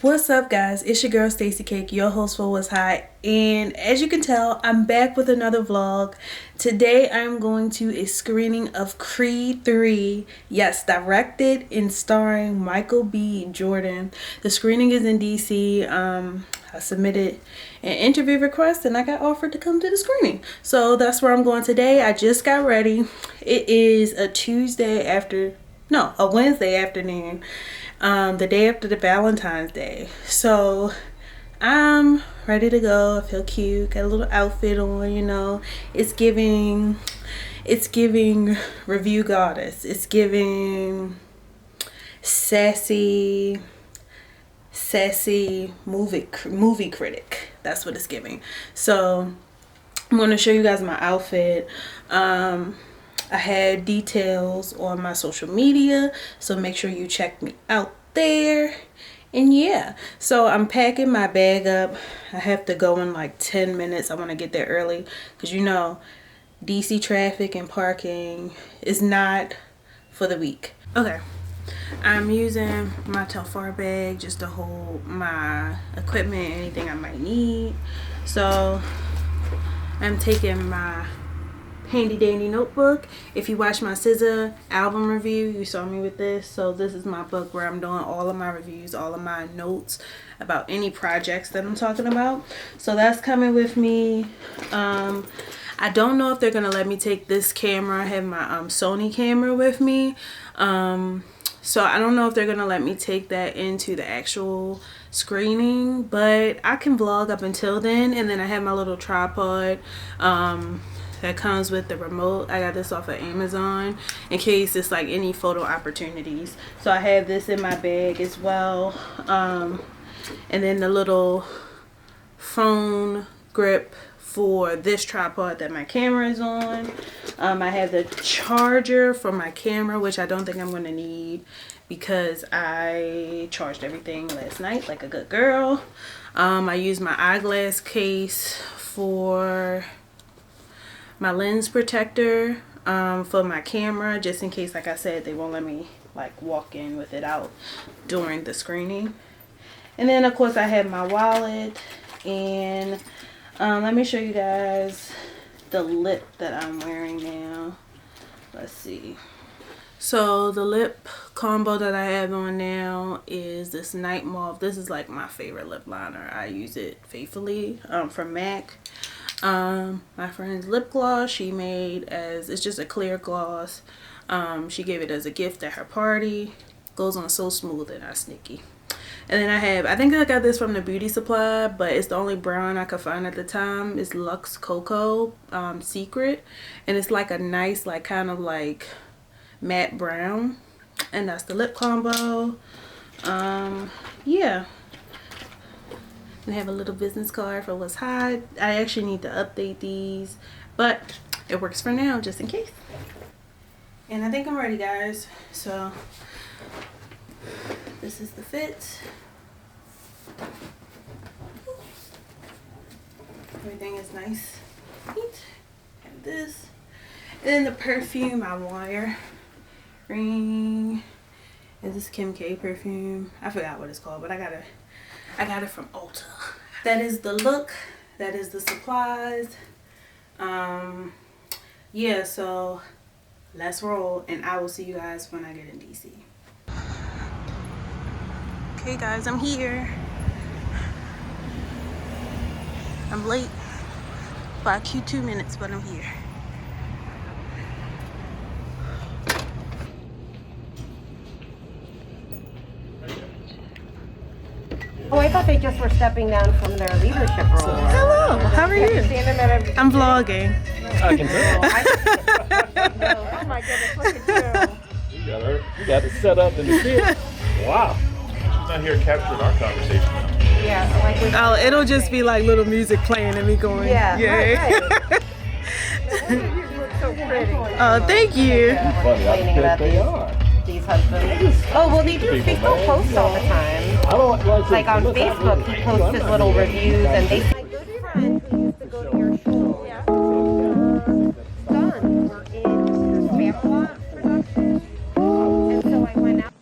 What's up, guys? It's your girl Stacy Cake, your host for What's Hot, and as you can tell, I'm back with another vlog. Today I'm going to a screening of Creed 3, yes, directed and starring Michael B. Jordan. The screening is in DC. I submitted an interview request and I got offered to come to the screening, so that's where I'm going today. I just got ready. It is a Wednesday afternoon, the day after the Valentine's Day. So I'm ready to go. I feel cute, got a little outfit on, you know. It's giving review goddess. It's giving sassy movie critic. That's what it's giving. So I'm going to show you guys my outfit. I had details on my social media, so make sure you check me out there. And yeah, so I'm packing my bag up. I have to go in like 10 minutes. I want to get there early because, you know, DC traffic and parking is not for the weak. Okay, I'm using my Telfar bag just to hold my equipment, anything I might need. So I'm taking my handy dandy notebook. If you watch my SZA album review, you saw me with this. So this is my book where I'm doing all of my reviews, all of my notes about any projects that I'm talking about. So that's coming with me. I don't know if they're gonna let me take this camera. I have my Sony camera with me. So I don't know if they're gonna let me take that into the actual screening, but I can vlog up until then. And then I have my little tripod that comes with the remote. I got this off of Amazon in case it's like any photo opportunities. So I have this in my bag as well. And then the little phone grip for this tripod that my camera is on. I have the charger for my camera, which I don't think I'm going to need because I charged everything last night like a good girl. I use my eyeglass case for my lens protector for my camera, just in case, like I said, they won't let me like walk in with it out during the screening. And then of course I have my wallet, and let me show you guys the lip that I'm wearing now. Let's see. So the lip combo that I have on now is this Night Mauve. This is like my favorite lip liner. I use it faithfully from MAC. My friend's lip gloss she made it's just a clear gloss. She gave it as a gift at her party. Goes on so smooth and not sticky. And then I think I got this from the beauty supply, but it's the only brown I could find at the time. It's Luxe Cocoa Secret, and it's like a nice like kind of like matte brown. And that's the lip combo. Yeah. I have a little business card for What's Hot. I actually need to update these, but it works for now, just in case. And I think I'm ready, guys. So this is the fit. Everything is nice. Neat. Have this. And then the perfume I wear. Ring. Is this Kim K perfume? I forgot what it's called, but I got it from Ulta. That is the look. That is the supplies. Yeah, so let's roll, and I will see you guys when I get in DC. Okay guys, I'm here. I'm late by a cute 2 minutes, but I'm here. Oh, I thought they just were stepping down from their leadership role. Hello, how are you? I'm vlogging. I can tell. Oh my goodness, look at you. You got it set up in the fit. Wow. She's not here capturing our conversation. Yeah, like Oh, it'll just be like little music playing and me going, yeah. yay. Right. You look so pretty. Oh, thank you. Complaining about these husbands. Oh, well, they do Facebook posts all the time. I don't Like on Facebook, he posts his little reviews, and they. My good friend who used to go to your show. Yeah. Son were in Spamalot production, and so I went out.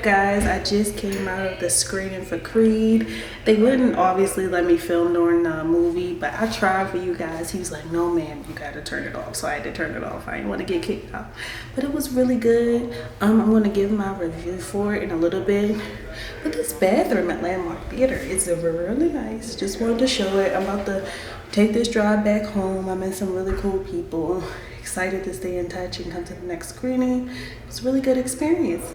Guys, I just came out of the screening for Creed. They wouldn't obviously let me film during the movie, but I tried for you guys. He was like, no ma'am, you gotta turn it off. So I had to turn it off. I didn't want to get kicked out, but it was really good. I'm gonna give my review for it in a little bit. But this bathroom at Landmark Theater is really nice. Just wanted to show it. I'm about to take this drive back home. I met some really cool people. Excited to stay in touch and come to the next screening. It's a really good experience.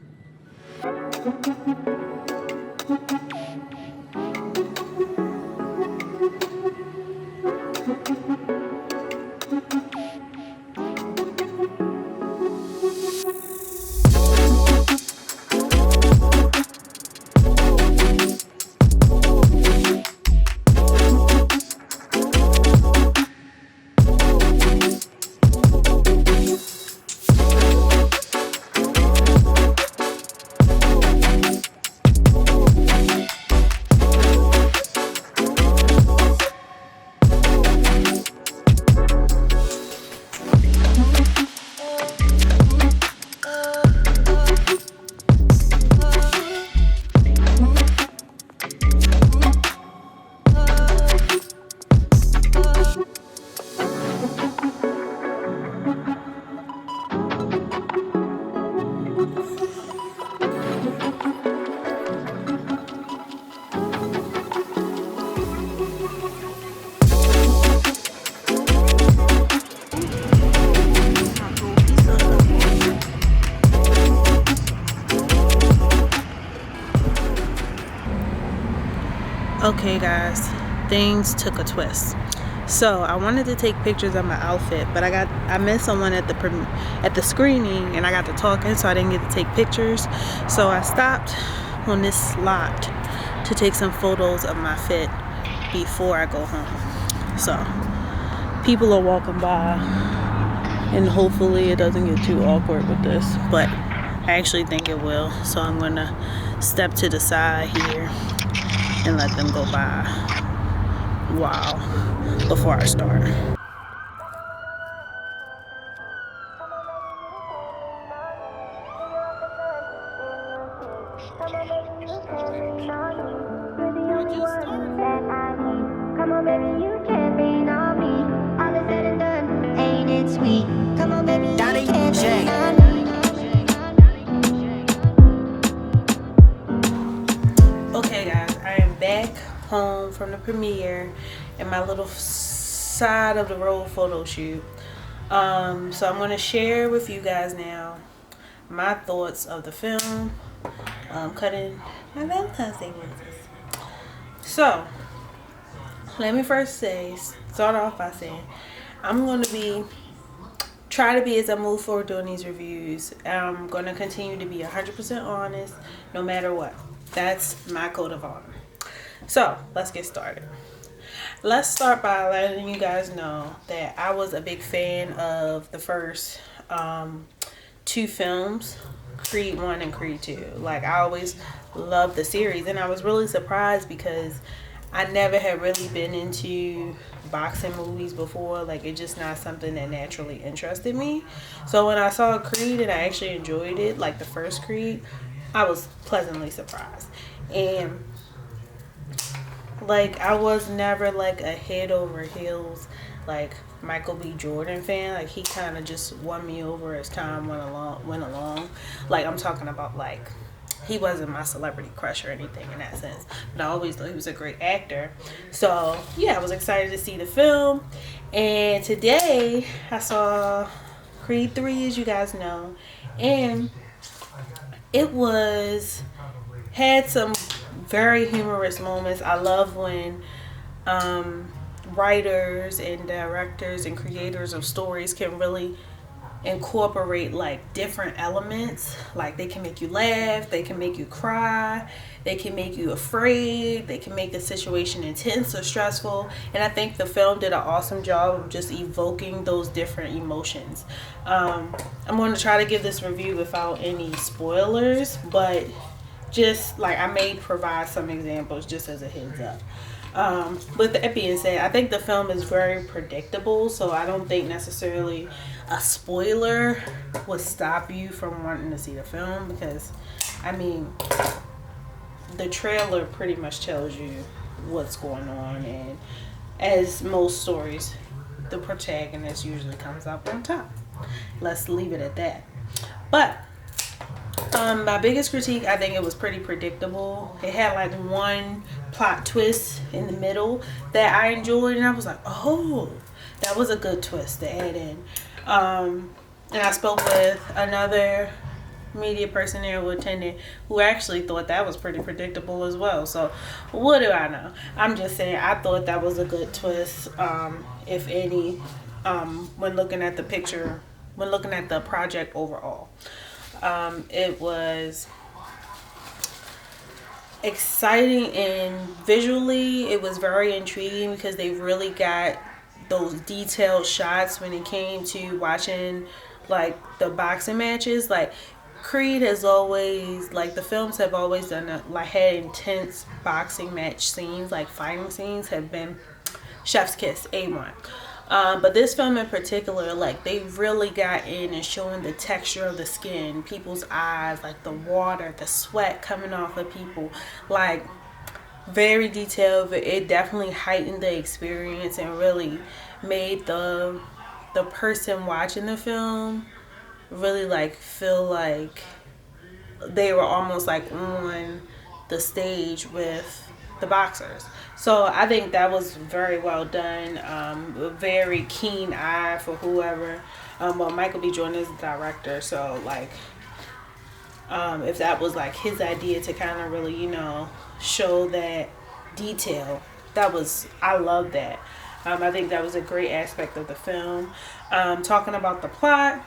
Okay guys, things took a twist. So I wanted to take pictures of my outfit, but I met someone at the screening and I got to talking, so I didn't get to take pictures. So I stopped on this lot to take some photos of my fit before I go home. So people are walking by and hopefully it doesn't get too awkward with this, but I actually think it will. So I'm gonna step to the side here and let them go by before I start. Come on, baby, you can't lean on me. All is said and done, ain't it sweet? Come on, baby, you can't lean on me. Okay guys, I am back home from the premiere and my little side of the road photo shoot. So I'm going to share with you guys now my thoughts of the film. Cutting my Valentine's Day roses. So let me first start off by saying I'm going to try to be, as I move forward doing these reviews, I'm going to continue to be 100% honest no matter what. That's my code of honor. So let's get started. Let's start by letting you guys know that I was a big fan of the first two films, Creed 1 and Creed 2. Like, I always loved the series, and I was really surprised because I never had really been into boxing movies before. Like, it's just not something that naturally interested me. So when I saw Creed and I actually enjoyed it, like the first Creed, I was pleasantly surprised. And like, I was never like a head over heels like Michael B. Jordan fan. Like, he kind of just won me over as time went along. Like, I'm talking about, like, he wasn't my celebrity crush or anything in that sense, but I always thought he was a great actor. So yeah, I was excited to see the film. And today I saw Creed 3, as you guys know, and it had some very humorous moments. I love when writers and directors and creators of stories can really incorporate like different elements. Like, they can make you laugh, they can make you cry, they can make you afraid, they can make the situation intense or stressful. And I think the film did an awesome job of just evoking those different emotions. I'm going to try to give this review without any spoilers, but just like, I may provide some examples just as a heads up. With that being said, I think the film is very predictable, so I don't think necessarily a spoiler would stop you from wanting to see the film, because I mean, the trailer pretty much tells you what's going on, and as most stories, the protagonist usually comes up on top. Let's leave it at that. But my biggest critique, I think it was pretty predictable. It had like one plot twist in the middle that I enjoyed, and I was like, oh, that was a good twist to add in. And I spoke with another media person there who attended, who actually thought that was pretty predictable as well. So what do I know? I'm just saying, I thought that was a good twist, if any, when looking at the picture, when looking at the project overall. It was exciting, and visually it was very intriguing because they really got those detailed shots when it came to watching like the boxing matches. Like Creed has always, like the films have always done had intense boxing match scenes, like fighting scenes have been chef's kiss, A1. But this film in particular, like they really got in and showing the texture of the skin, people's eyes, like the water, the sweat coming off of people, like very detailed. It definitely heightened the experience and really made the person watching the film really like feel like they were almost like on the stage with the boxers. So I think that was very well done. A very keen eye for whoever. Well, Michael B. Jordan is the director, so like if that was like his idea to kind of really, you know, show that detail, I love that. I think that was a great aspect of the film. Talking about the plot,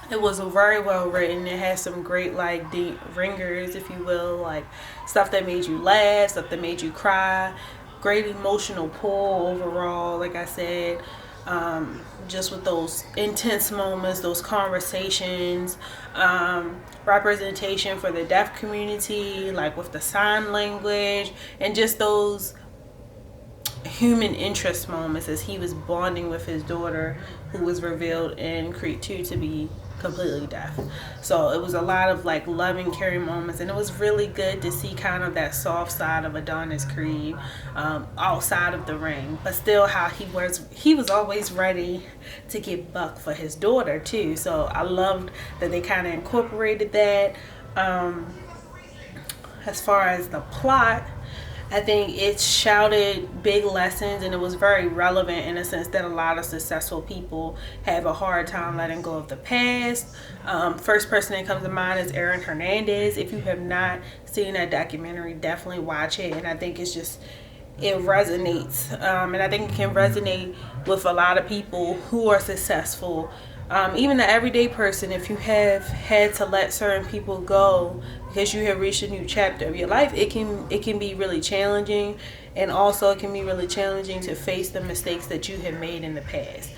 it was very well written. It had some great like deep ringers, if you will, like stuff that made you laugh, stuff that made you cry. Great emotional pull overall, like I said. Just with those intense moments, those conversations, representation for the deaf community, like with the sign language, and just those human interest moments as he was bonding with his daughter, who was revealed in Creed 2 to be completely deaf. So it was a lot of like loving, caring moments, and it was really good to see kind of that soft side of Adonis Creed outside of the ring, but still how he was always ready to get buck for his daughter too. So I loved that they kind of incorporated that. As far as the plot, I think it shouted big lessons, and it was very relevant in a sense that a lot of successful people have a hard time letting go of the past. First person that comes to mind is Aaron Hernandez. If you have not seen that documentary, definitely watch it. And I think it resonates. And I think it can resonate with a lot of people who are successful. Even the everyday person, if you have had to let certain people go because you have reached a new chapter of your life, it can be really challenging, and also it can be really challenging to face the mistakes that you have made in the past.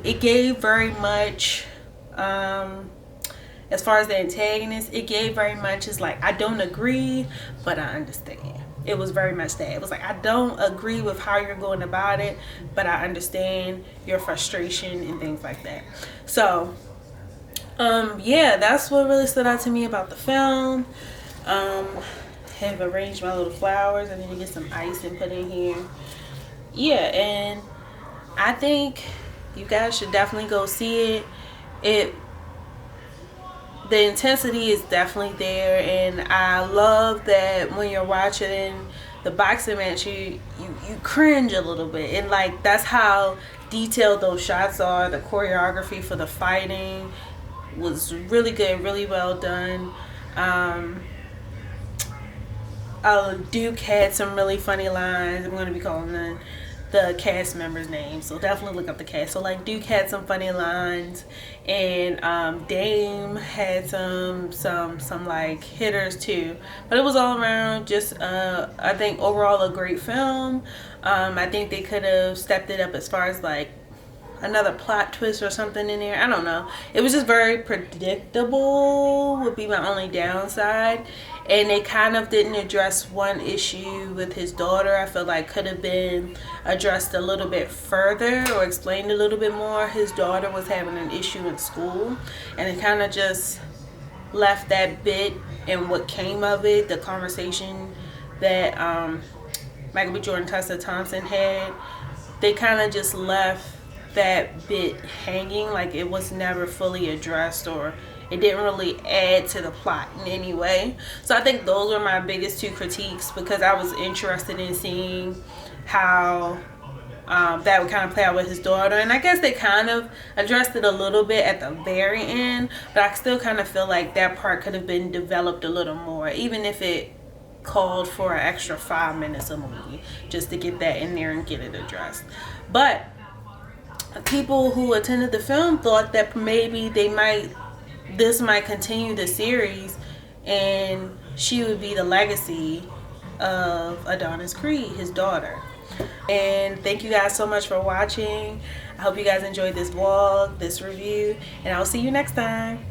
It gave very much, as far as the antagonist, it gave very much as like, I don't agree, but I understand. It was very much that. It was like, I don't agree with how you're going about it, but I understand your frustration and things like that. So, yeah, that's what really stood out to me about the film. Have arranged my little flowers. I need to get some ice and put in here. Yeah, and I think you guys should definitely go see it. The intensity is definitely there, and I love that when you're watching the boxing match, you cringe a little bit, and like that's how detailed those shots are. The choreography for the fighting was really good, really well done. Duke had some really funny lines. I'm going to be calling the cast members' names, so definitely look up the cast. So like Duke had some funny lines, and Dame had some like hitters too. But it was all around just I think overall a great film. I think they could have stepped it up as far as like another plot twist or something in there. I don't know. It was just very predictable would be my only downside. And they kind of didn't address one issue with his daughter. I feel like could have been addressed a little bit further or explained a little bit more. His daughter was having an issue in school, and it kind of just left that bit and what came of it, the conversation that Michael B. Jordan, Tessa Thompson had, they kind of just left that bit hanging, like it was never fully addressed, or it didn't really add to the plot in any way. So I think those are my biggest two critiques, because I was interested in seeing how that would kind of play out with his daughter. And I guess they kind of addressed it a little bit at the very end, but I still kind of feel like that part could have been developed a little more, even if it called for an extra 5 minutes of movie, just to get that in there and get it addressed. But people who attended the film thought that maybe this might continue the series, and she would be the legacy of Adonis Creed, his daughter. And thank you guys so much for watching. I hope you guys enjoyed this vlog, this review, and I'll see you next time.